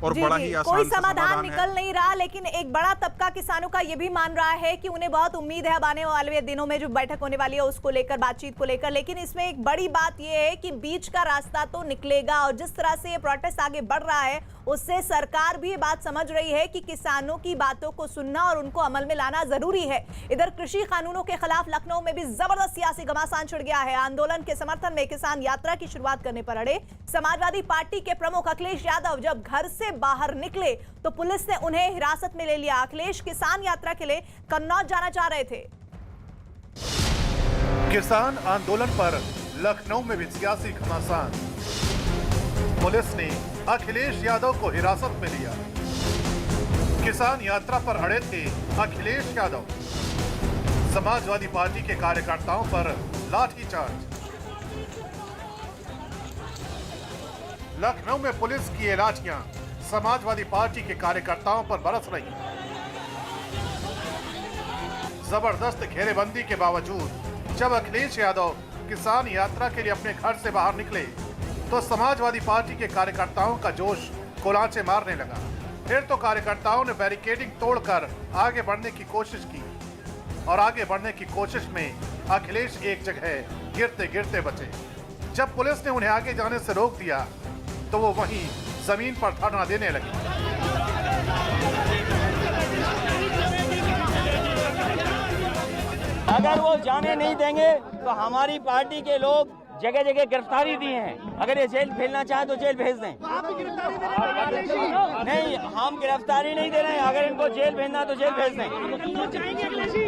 और बड़ा ही आसान कोई समाधान निकल नहीं रहा, लेकिन एक बड़ा तबका किसानों का यह भी मान रहा है कि उन्हें बहुत उम्मीद है अब आने वाले दिनों में जो बैठक होने वाली है उसको लेकर, बातचीत को लेकर। लेकिन इसमें एक बड़ी बात यह है कि बीच का रास्ता तो निकलेगा, और जिस तरह से ये प्रोटेस्ट आगे बढ़ रहा है उससे सरकार भी ये बात समझ रही है कि किसानों की बातों को सुनना और उनको अमल में लाना जरूरी है। इधर कृषि कानूनों के खिलाफ लखनऊ में भी जबरदस्त सियासी घमासान छिड़ गया है। आंदोलन के समर्थन में किसान यात्रा की शुरुआत करने पर अड़े समाजवादी पार्टी के प्रमुख अखिलेश यादव जब घर से बाहर निकले तो पुलिस ने उन्हें हिरासत में ले लिया। अखिलेश किसान यात्रा के लिए कन्नौज जाना चाह रहे थे। किसान आंदोलन पर लखनऊ में भी सियासी घमासान। पुलिस ने अखिलेश यादव को हिरासत में लिया। किसान यात्रा पर अड़े थे अखिलेश यादव। समाजवादी पार्टी के कार्यकर्ताओं पर लाठीचार्ज। लखनऊ में पुलिस की ये लाठियां समाजवादी पार्टी के कार्यकर्ताओं पर बरस रही। जबरदस्त घेरेबंदी के बावजूद जब अखिलेश यादव किसान यात्रा के लिए अपने घर से बाहर निकले तो समाजवादी पार्टी के कार्यकर्ताओं का जोश कोलांचे मारने लगा। फिर तो कार्यकर्ताओं ने बैरिकेडिंग तोड़कर आगे बढ़ने की कोशिश की, और आगे बढ़ने की कोशिश में अखिलेश एक जगह गिरते गिरते बचे। जब पुलिस ने उन्हें आगे जाने से रोक दिया तो वो वहीं जमीन पर धरना देने लगे। अगर वो जाने नहीं देंगे तो हमारी पार्टी के लोग जगह जगह गिरफ्तारी दी हैं। अगर ये जेल भेजना चाहे तो जेल भेज दें। नहीं, हम गिरफ्तारी नहीं दे रहे हैं। अगर इनको जेल भेजना तो जेल भेज दें।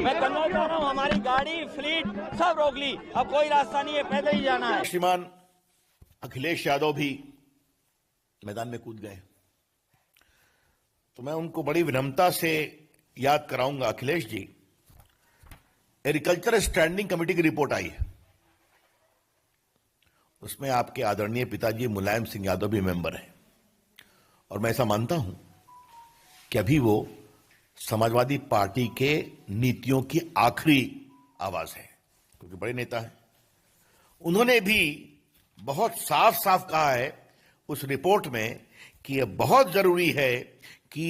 मैं कन्नौज जा रहा हूँ, हमारी गाड़ी फ्लीट सब रोक ली। अब कोई रास्ता नहीं है, पैदल ही जाना है। श्रीमान अखिलेश यादव भी मैदान में कूद गए, तो मैं उनको बड़ी विनम्रता से याद कराऊंगा। Akhilesh ji, agriculture standing committee की रिपोर्ट आई है, उसमें आपके आदरणीय पिताजी मुलायम सिंह यादव भी मेंबर हैं, और मैं ऐसा मानता हूं कि अभी वो समाजवादी पार्टी के नीतियों की आखिरी आवाज है, क्योंकि बड़े नेता हैं। उन्होंने भी बहुत साफ साफ कहा है उस रिपोर्ट में कि यह बहुत जरूरी है कि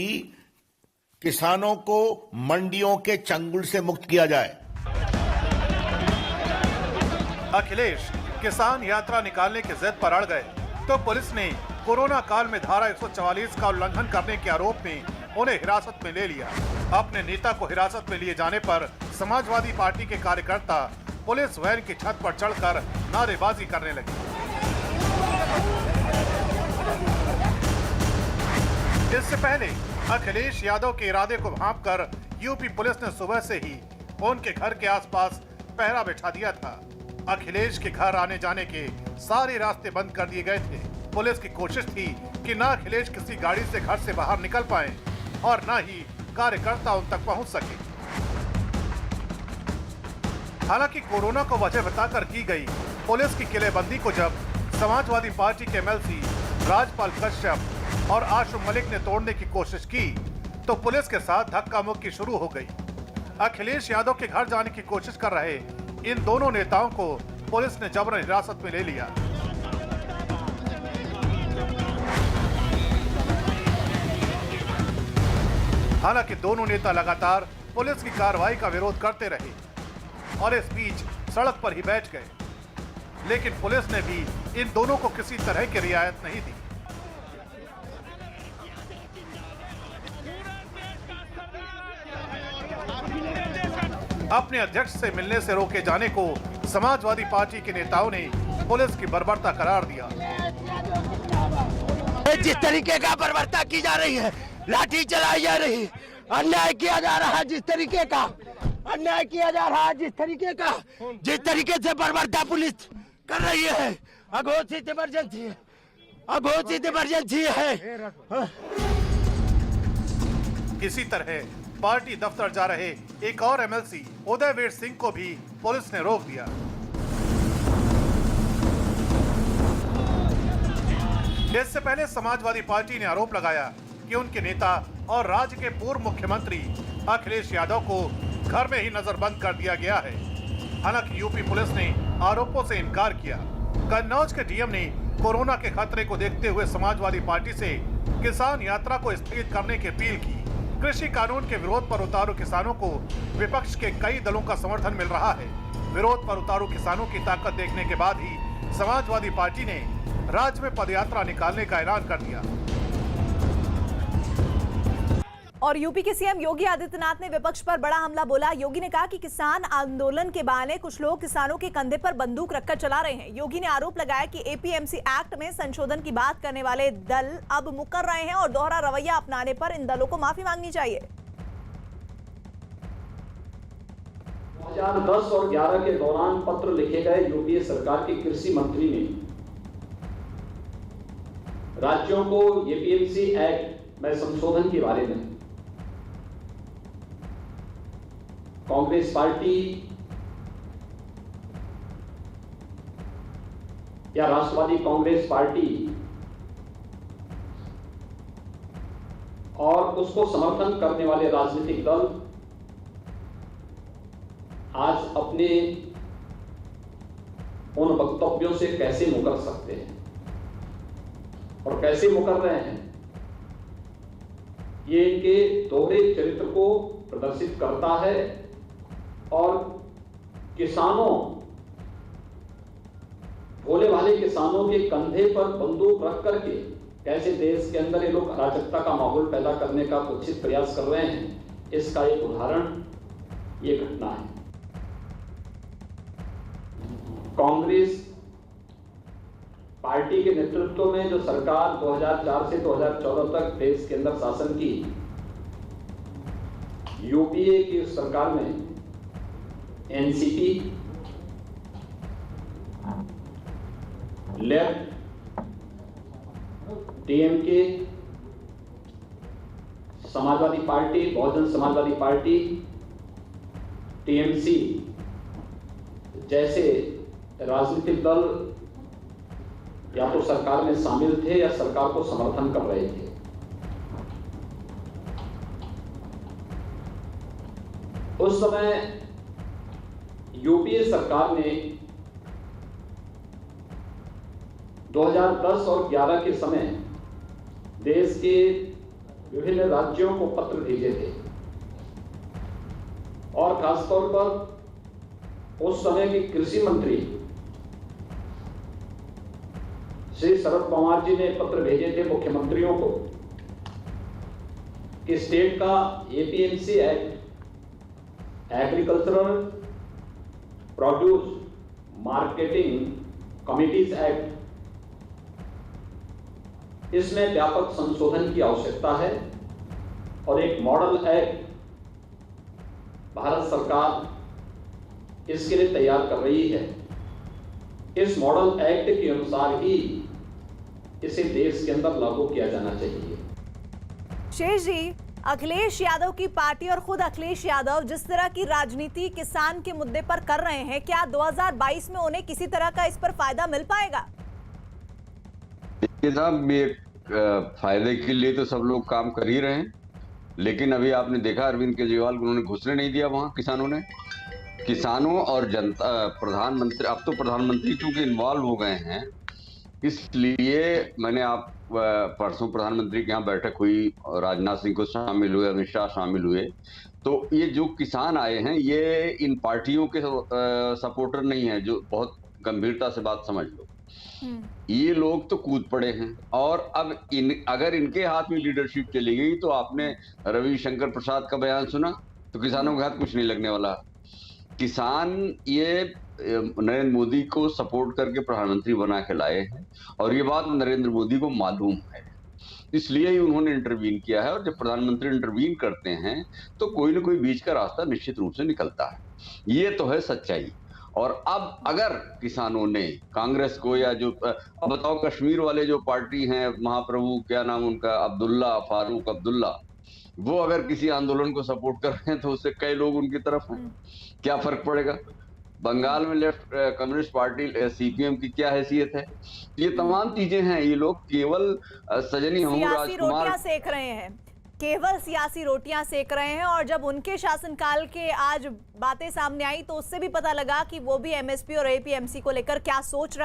किसानों को मंडियों के चंगुल से मुक्त किया जाए। अखिलेश किसान यात्रा निकालने की जिद पर अड़ गए तो पुलिस ने कोरोना काल में धारा 144 का उल्लंघन करने के आरोप में उन्हें हिरासत में ले लिया। अपने नेता को हिरासत में लिए जाने पर समाजवादी पार्टी के कार्यकर्ता पुलिस वैन की छत पर चढ़कर नारेबाजी करने लगे। इससे पहले अखिलेश यादव के इरादे को भांपकर यूपी पुलिस ने सुबह से ही उनके घर के आसपास पहरा बिठा दिया था। अखिलेश के घर आने जाने के सारे रास्ते बंद कर दिए गए थे। पुलिस की कोशिश थी कि न अखिलेश किसी गाड़ी से घर से बाहर निकल पाए और न ही कार्यकर्ता उन तक पहुंच सके। हालांकि कोरोना को वजह बताकर की गई पुलिस की किलेबंदी को जब समाजवादी पार्टी के एमएलसी राजपाल कश्यप और आशु मलिक ने तोड़ने की कोशिश की तो पुलिस के साथ धक्का मुक्की शुरू हो गई। अखिलेश यादव के घर जाने की कोशिश कर रहे इन दोनों नेताओं को पुलिस ने जबरन हिरासत में ले लिया। हालांकि दोनों नेता लगातार पुलिस की कार्रवाई का विरोध करते रहे और इस बीच सड़क पर ही बैठ गए, लेकिन पुलिस ने भी इन दोनों को किसी तरह की रियायत नहीं दी। अपने अध्यक्ष से मिलने से रोके जाने को समाजवादी पार्टी के नेताओं ने पुलिस की बर्बरता करार दिया। जिस तरीके का बर्बरता की जा रही है, लाठी चलाई जा रही है, अन्याय किया जा रहा है, जिस तरीके का अन्याय किया जा रहा है, जिस तरीके से बर्बरता पुलिस कर रही है, अघोषित इमरजेंसी है, अघोषित इमरजेंसी है। इसी तरह पार्टी दफ्तर जा रहे एक और एमएलसी उदयवीर सिंह को भी पुलिस ने रोक दिया। इससे पहले समाजवादी पार्टी ने आरोप लगाया कि उनके नेता और राज्य के पूर्व मुख्यमंत्री अखिलेश यादव को घर में ही नजरबंद कर दिया गया है। हालांकि यूपी पुलिस ने आरोपों से इनकार किया। कन्नौज के डीएम ने कोरोना के खतरे को देखते हुए समाजवादी पार्टी से किसान यात्रा को स्थगित करने की अपील की। कृषि कानून के विरोध पर उतारू किसानों को विपक्ष के कई दलों का समर्थन मिल रहा है। विरोध पर उतारू किसानों की ताकत देखने के बाद ही समाजवादी पार्टी ने राज्य में पदयात्रा निकालने का ऐलान कर दिया। और यूपी के सीएम योगी आदित्यनाथ ने विपक्ष पर बड़ा हमला बोला। योगी ने कहा कि किसान आंदोलन के बहाने कुछ लोग किसानों के कंधे पर बंदूक रखकर चला रहे हैं। योगी ने आरोप लगाया कि एपीएमसी एक्ट में संशोधन की बात करने वाले दल अब मुकर रहे हैं और दोहरा रवैया अपनाने पर इन दलों को माफी मांगनी चाहिए। 2010 और 11 के दौरान पत्र लिखे गए यूपीए सरकार के कृषि मंत्री ने राज्यों को एपीएमसी एक्ट में संशोधन के बारे में कांग्रेस पार्टी या राष्ट्रवादी कांग्रेस पार्टी और उसको समर्थन करने वाले राजनीतिक दल आज अपने उन वक्तव्यों से कैसे मुकर सकते हैं और कैसे मुकर रहे हैं, ये इनके दोहरे चरित्र को प्रदर्शित करता है और किसानों, भोले भाले किसानों के कंधे पर बंदूक रख करके कैसे देश के अंदर ये लोग अराजकता का माहौल पैदा करने का कुत्सित प्रयास कर रहे हैं, इसका एक उदाहरण ये घटना है। कांग्रेस पार्टी के नेतृत्व में जो सरकार 2004 से 2014 तक देश के अंदर शासन की, यूपीए की उस सरकार में NCP, left, DMK, Samajwadi party, Bahujan Samajwadi party, TMC जैसे राजनीतिक दल या तो सरकार में शामिल थे या सरकार को समर्थन कर रहे थे। उस समय यूपीए सरकार ने 2010 और 11 के समय देश के विभिन्न राज्यों को पत्र भेजे थे और खासतौर पर उस समय के कृषि मंत्री श्री शरद पवार जी ने पत्र भेजे थे मुख्यमंत्रियों को कि स्टेट का APMC act, agricultural produce marketing committees act, इसमें व्यापक संशोधन की आवश्यकता है और एक मॉडल एक्ट भारत सरकार इसके लिए तैयार कर रही है। इस मॉडल एक्ट के अनुसार ही इसे देश के अंदर लागू किया जाना चाहिए। शेष जी, अखिलेश यादव की पार्टी और खुद अखिलेश यादव जिस तरह की राजनीति किसान के मुद्दे पर कर रहे हैं, क्या 2022 में उन्हें किसी तरह का इस पर फायदा मिल पाएगा? फायदे के लिए तो सब लोग काम कर ही रहे हैं, लेकिन अभी आपने देखा अरविंद केजरीवाल को उन्होंने घुसने नहीं दिया वहां किसानों और जनता। प्रधानमंत्री, अब तो प्रधानमंत्री चूंकि इन्वॉल्व हो गए हैं, इसलिए मैंने परसों प्रधानमंत्री के यहाँ बैठक हुई, राजनाथ सिंह को शामिल हुए, अमित शाह शामिल हुए, तो ये जो किसान आए हैं ये इन पार्टियों के सपोर्टर नहीं है, जो बहुत गंभीरता से बात समझ लो। ये लोग तो कूद पड़े हैं और अब अगर इनके हाथ में लीडरशिप चली गई तो आपने रविशंकर प्रसाद का बयान सुना, तो किसानों के हाथ कुछ नहीं लगने वाला। किसान ये नरेंद्र मोदी को सपोर्ट करके प्रधानमंत्री बना के लाए हैं और ये बात नरेंद्र मोदी को मालूम है, इसलिए ही उन्होंने इंटरवीन किया है। और जब प्रधानमंत्री इंटरवीन करते हैं तो कोई ना कोई बीच का रास्ता निश्चित रूप से निकलता है, ये तो है सच्चाई। और अब अगर किसानों ने कांग्रेस को या जो अब बताओ कश्मीर वाले जो पार्टी हैं, महाप्रभु क्या नाम उनका, अब्दुल्ला, फारूक अब्दुल्ला, वो अगर किसी आंदोलन को सपोर्ट कर रहे हैं तो उससे कई लोग उनकी तरफ हैं, क्या फर्क पड़ेगा? बंगाल में लेफ्ट कम्युनिस्ट पार्टी सीपीएम की क्या हैसियत है? ये तमाम चीजें हैं, ये लोग केवल सजनी हम राजकुमार सेक रहे हैं, केवल सियासी रोटियां सेक रहे हैं। और जब उनके शासनकाल के आज बातें सामने आई तो उससे भी पता लगा कि वो भी एमएसपी और एपीएमसी को लेकर क्या सोच रहे